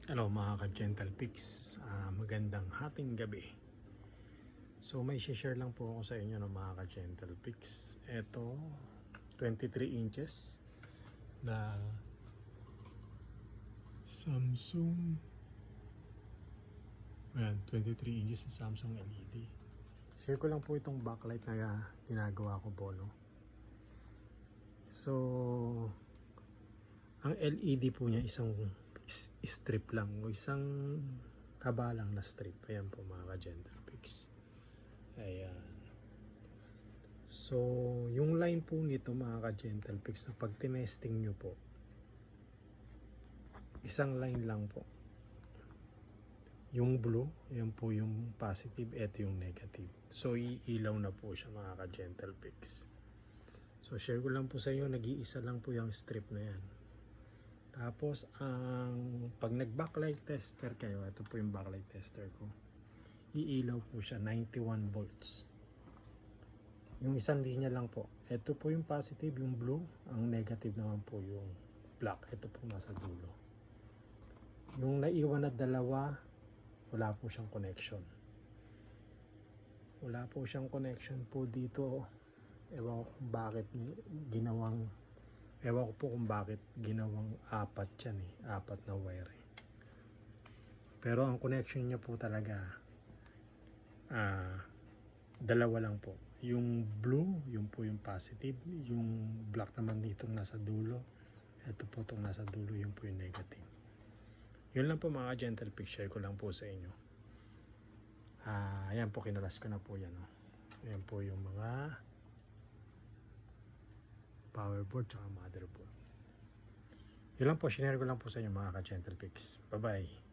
Hello mga ka-Gentle Pix, magandang hating gabi. So may share lang po ako sa inyo ng mga ka-Gentle Pix. Ito 23 inches na Samsung. Ayan, 23 inches na Samsung LED. Share ko lang po itong backlight na ginagawa ko po, no? So ang LED po niya isang strip lang o isang haba lang na strip. Ayan po mga ka-Gentle Pix. Ayan. So yung line po nito mga ka-Gentle Pix, na pag tinesting nyo po, isang line lang po. Yung blue, yan po yung positive, eto yung negative. So iilaw na po siya mga ka-Gentle Pix. So share ko lang po sa inyo, nag-iisa lang po yung strip na yan. Tapos pag nag-backlight tester kayo, ito po yung backlight tester ko, iilaw po siya 91 volts. Yung isang linya lang po. Ito po yung positive, yung blue. Ang negative naman po yung black. Ito po nasa dulo. Yung naiwan na dalawa, wala po siyang connection. Wala po siyang connection po dito. Ewan ko kung bakit ginawang apat yan eh. Apat na wire eh. Pero ang connection niya po talaga dalawa lang po. Yung blue, yun po yung positive. Yung black naman dito nasa dulo. Ito po itong nasa dulo, yun po yung negative. Yun lang po mga Gentle Pix, share ko lang po sa inyo. Ayan po, kinalas ko na po yan. Oh. Ayan po yung mga power board at motherboard. Yun lang po, share ko lang po sa inyo mga ka-Gentle Pix. Bye bye.